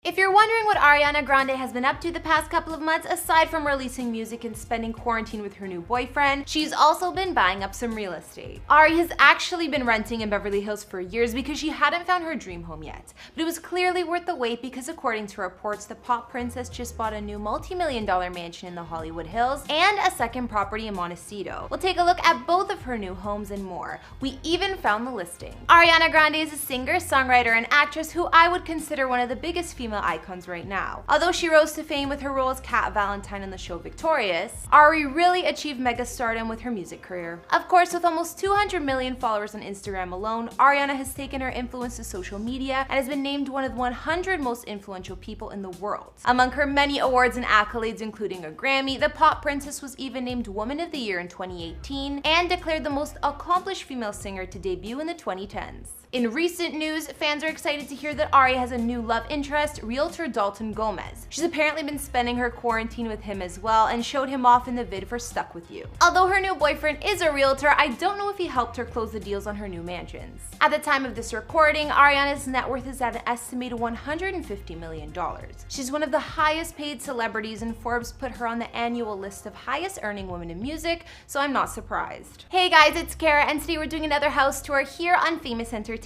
If you're wondering what Ariana Grande has been up to the past couple of months, aside from releasing music and spending quarantine with her new boyfriend, she's also been buying up some real estate. Ari has actually been renting in Beverly Hills for years because she hadn't found her dream home yet. But it was clearly worth the wait because according to reports, the pop princess just bought a new multi-million-dollar mansion in the Hollywood Hills and a second property in Montecito. We'll take a look at both of her new homes and more. We even found the listing. Ariana Grande is a singer, songwriter, and actress who I would consider one of the biggest female icons right now. Although she rose to fame with her role as Kat Valentine in the show Victorious, Ari really achieved mega stardom with her music career. Of course, with almost 200 million followers on Instagram alone, Ariana has taken her influence to social media and has been named one of the 100 most influential people in the world. Among her many awards and accolades, including a Grammy, the pop princess was even named Woman of the Year in 2018 and declared the most accomplished female singer to debut in the 2010s. In recent news, fans are excited to hear that Ari has a new love interest, realtor Dalton Gomez. She's apparently been spending her quarantine with him as well and showed him off in the vid for Stuck With You. Although her new boyfriend is a realtor, I don't know if he helped her close the deals on her new mansions. At the time of this recording, Ariana's net worth is at an estimated $150 million. She's one of the highest paid celebrities, and Forbes put her on the annual list of highest earning women in music, so I'm not surprised. Hey guys, it's Kara, and today we're doing another house tour here on Famous Entertainment.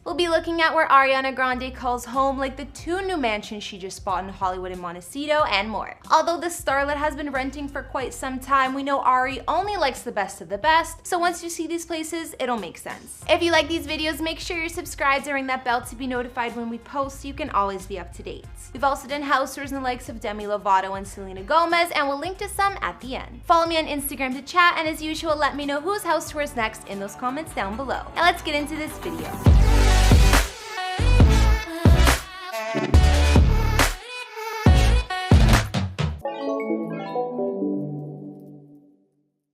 We'll be looking at where Ariana Grande calls home, like the two new mansions she just bought in Hollywood and Montecito, and more. Although the starlet has been renting for quite some time, we know Ari only likes the best of the best, so once you see these places, it'll make sense. If you like these videos, make sure you're subscribed and ring that bell to be notified when we post so you can always be up to date. We've also done house tours in the likes of Demi Lovato and Selena Gomez, and we'll link to some at the end. Follow me on Instagram to chat, and as usual, let me know whose house tour is next in those comments down below. Now let's get into this video.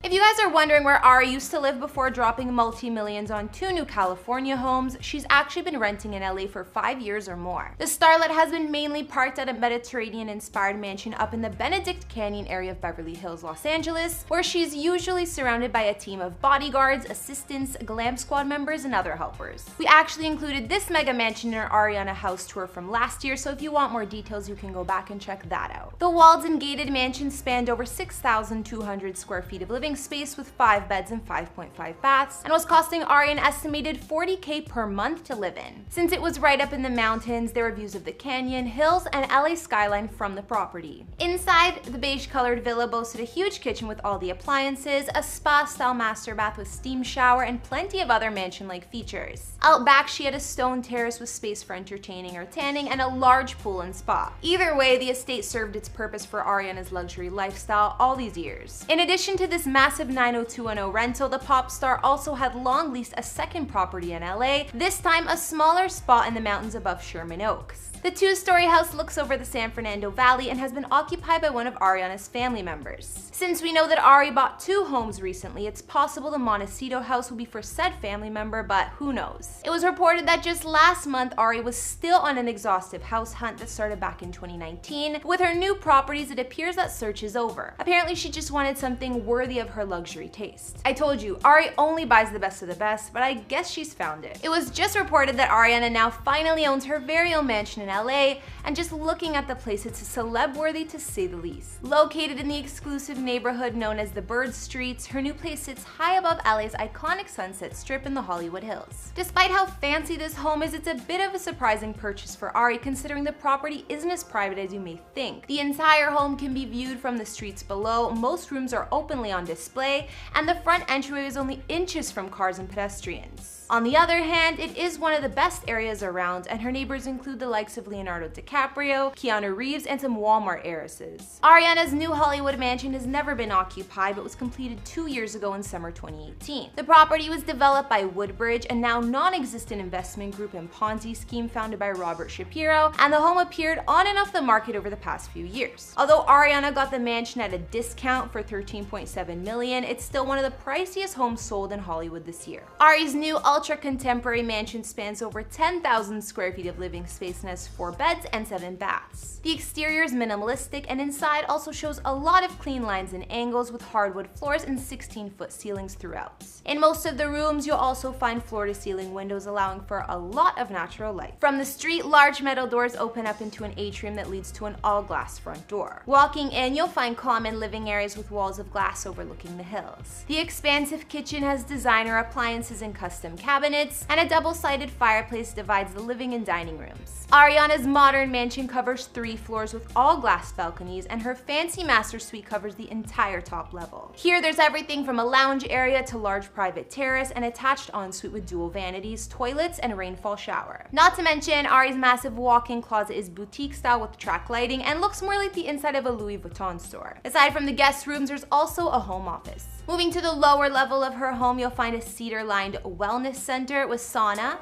If you guys are wondering where Ari used to live before dropping multi-millions on two new California homes, she's actually been renting in LA for 5 years or more. The starlet has been mainly parked at a Mediterranean-inspired mansion up in the Benedict Canyon area of Beverly Hills, Los Angeles, where she's usually surrounded by a team of bodyguards, assistants, glam squad members, and other helpers. We actually included this mega mansion in our Ariana house tour from last year, so if you want more details, you can go back and check that out. The walled and gated mansion spanned over 6,200 square feet of living space with 5 beds and 5.5 baths, and was costing Ari an estimated $40K per month to live in. Since it was right up in the mountains, there were views of the canyon, hills, and LA skyline from the property. Inside, the beige-colored villa boasted a huge kitchen with all the appliances, a spa-style master bath with steam shower, and plenty of other mansion-like features. Out back, she had a stone terrace with space for entertaining or tanning, and a large pool and spa. Either way, the estate served its purpose for Ariana's luxury lifestyle all these years. In addition to this massive 90210 rental, the pop star also had long leased a second property in LA, this time a smaller spot in the mountains above Sherman Oaks. The two-story house looks over the San Fernando Valley and has been occupied by one of Ariana's family members. Since we know that Ari bought 2 homes recently, it's possible the Montecito house will be for said family member, but who knows. It was reported that just last month, Ari was still on an exhaustive house hunt that started back in 2019. With her new properties, it appears that search is over. Apparently, she just wanted something worthy of her luxury taste. I told you, Ari only buys the best of the best, but I guess she's found it. It was just reported that Ariana now finally owns her very own mansion in LA, and just looking at the place, it's a celeb worthy to say the least. Located in the exclusive neighborhood known as the Bird Streets, her new place sits high above LA's iconic Sunset Strip in the Hollywood Hills. Despite how fancy this home is, it's a bit of a surprising purchase for Ari, considering the property isn't as private as you may think. The entire home can be viewed from the streets below, most rooms are openly on display, and the front entryway is only inches from cars and pedestrians. On the other hand, it is one of the best areas around, and her neighbors include the likes of Leonardo DiCaprio, Keanu Reeves, and some Walmart heiresses. Ariana's new Hollywood mansion has never been occupied, but was completed 2 years ago in summer 2018. The property was developed by Woodbridge, a now non-existent investment group and Ponzi scheme founded by Robert Shapiro, and the home appeared on and off the market over the past few years. Although Ariana got the mansion at a discount for $13.7 million, it's still one of the priciest homes sold in Hollywood this year. Ari's new ultra-contemporary mansion spans over 10,000 square feet of living space and has 4 beds and 7 baths. The exterior is minimalistic, and inside also shows a lot of clean lines and angles with hardwood floors and 16-foot ceilings throughout. In most of the rooms, you'll also find floor-to-ceiling windows allowing for a lot of natural light. From the street, large metal doors open up into an atrium that leads to an all-glass front door. Walking in, you'll find common living areas with walls of glass overlooking the hills. The expansive kitchen has designer appliances and custom cabinets, and a double-sided fireplace divides the living and dining rooms. Ariana's modern mansion covers 3 floors with all-glass balconies, and her fancy master suite covers the entire top level. Here, there's everything from a lounge area to large private terrace and attached ensuite with dual vanities, toilets, and rainfall shower. Not to mention, Ari's massive walk-in closet is boutique style with track lighting and looks more like the inside of a Louis Vuitton store. Aside from the guest rooms, there's also a home office. Moving to the lower level of her home, you'll find a cedar-lined wellness center with sauna,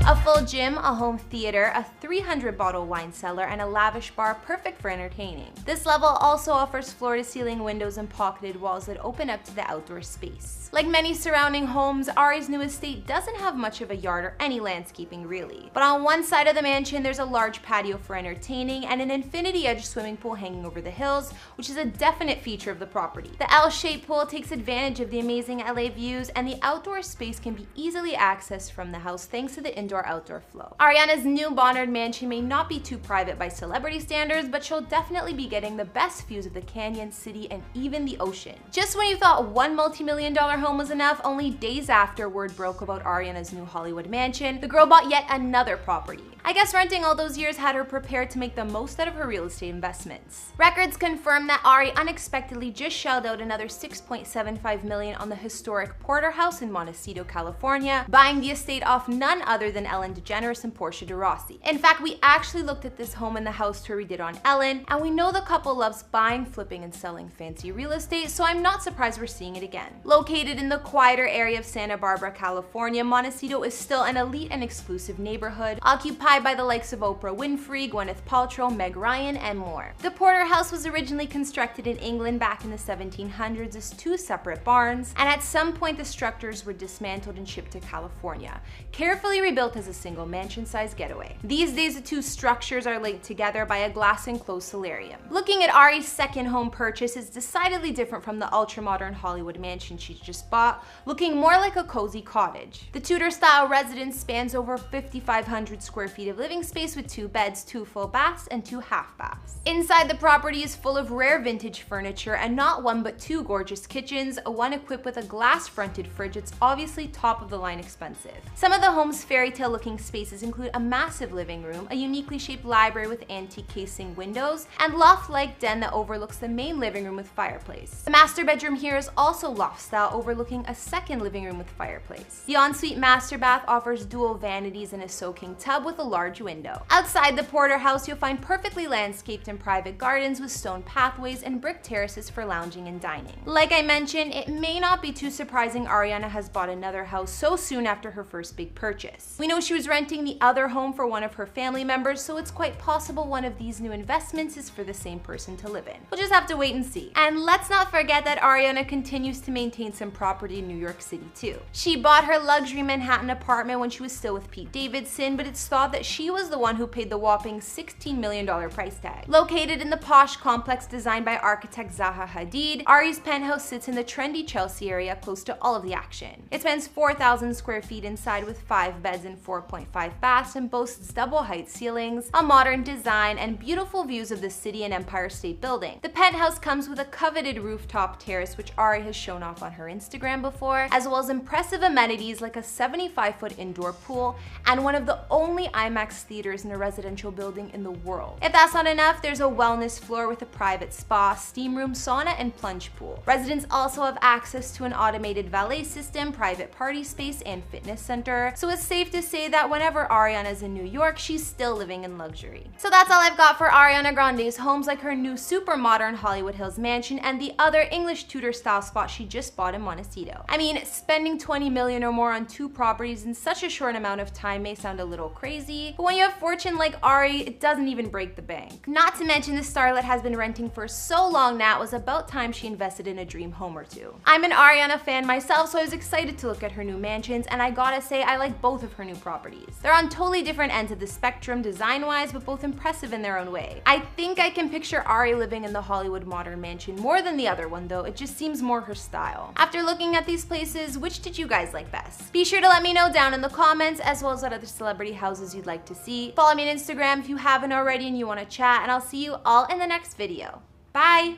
a full gym, a home theater, a 300-bottle wine cellar, and a lavish bar perfect for entertaining. This level also offers floor-to-ceiling windows and pocketed walls that open up to the outdoor space. Like many surrounding homes, Ari's new estate doesn't have much of a yard or any landscaping really. But on one side of the mansion, there's a large patio for entertaining and an infinity-edge swimming pool hanging over the hills, which is a definite feature of the property. The L-shaped pool takes advantage of the amazing LA views, and the outdoor space can be easily accessed from the house thanks to the indoor-outdoor flow. Ariana's new Bonnard mansion may not be too private by celebrity standards, but she'll definitely be getting the best views of the canyon, city, and even the ocean. Just when you thought one multi-million-dollar home was enough, only days after word broke about Ariana's new Hollywood mansion, the girl bought yet another property. I guess renting all those years had her prepared to make the most out of her real estate investments. Records confirm that Ari unexpectedly just shelled out another $6.75 million on the historic Porter House in Montecito, California, buying the estate off none other than Ellen DeGeneres and Portia de Rossi. In fact, we actually looked at this home in the house tour we did on Ellen, and we know the couple loves buying, flipping, and selling fancy real estate, so I'm not surprised we're seeing it again. Located in the quieter area of Santa Barbara, California, Montecito is still an elite and exclusive neighborhood, occupied by the likes of Oprah Winfrey, Gwyneth Paltrow, Meg Ryan, and more. The Porter House was originally constructed in England back in the 1700s as 2 separate barns, and at some point the structures were dismantled and shipped to California, carefully rebuilt as a single mansion-sized getaway. These days, the 2 structures are linked together by a glass-enclosed solarium. Looking at Ari's second home purchase is decidedly different from the ultra-modern Hollywood mansion she just bought, looking more like a cozy cottage. The Tudor-style residence spans over 5,500 square feet of living space with 2 beds, 2 full baths, and 2 half baths. Inside, the property is full of rare vintage furniture and not 1 but 2 gorgeous kitchens, one equipped with a glass-fronted fridge that's obviously top-of-the-line expensive. Some of the home's fairy tale-looking spaces include a massive living room, a uniquely shaped library with antique casing windows, and loft-like den that overlooks the main living room with fireplace. The master bedroom here is also loft-style, overlooking a second living room with fireplace. The ensuite master bath offers dual vanities and a soaking tub with a large window. Outside the Porter House, you'll find perfectly landscaped and private gardens with stone pathways and brick terraces for lounging and dining. Like I mentioned, it may not be too surprising Ariana has bought another house so soon after her first big purchase. We know she was renting the other home for one of her family members, so it's quite possible one of these new investments is for the same person to live in. We'll just have to wait and see. And let's not forget that Ariana continues to maintain some property in New York City too. She bought her luxury Manhattan apartment when she was still with Pete Davidson, but it's thought that she was the one who paid the whopping $16 million price tag. Located in the posh complex designed by architect Zaha Hadid, Ari's penthouse sits in the trendy Chelsea area close to all of the action. It spans 4,000 square feet inside with 5 beds and 4.5 baths and boasts double-height ceilings, a modern design, and beautiful views of the city and Empire State Building. The penthouse comes with a coveted rooftop terrace, which Ari has shown off on her Instagram before, as well as impressive amenities like a 75-foot indoor pool and one of the only IMAX theaters in a residential building in the world. If that's not enough, there's a wellness floor with a private spa, steam room, sauna, and plunge pool. Residents also have access to an automated valet system, private party space, and fitness center, so it's safe to say that that whenever Ariana's in New York, she's still living in luxury. So that's all I've got for Ariana Grande's homes, like her new super modern Hollywood Hills mansion and the other English Tudor style spot she just bought in Montecito. I mean, spending 20 million or more on 2 properties in such a short amount of time may sound a little crazy, but when you have fortune like Ari, it doesn't even break the bank. Not to mention the starlet has been renting for so long now, it was about time she invested in a dream home or two. I'm an Ariana fan myself, so I was excited to look at her new mansions, and I gotta say I like both of her new properties. They're on totally different ends of the spectrum design-wise, but both impressive in their own way. I think I can picture Ari living in the Hollywood modern mansion more than the other one though, it just seems more her style. After looking at these places, which did you guys like best? Be sure to let me know down in the comments, as well as what other celebrity houses you'd like to see. Follow me on Instagram if you haven't already and you want to chat, and I'll see you all in the next video. Bye!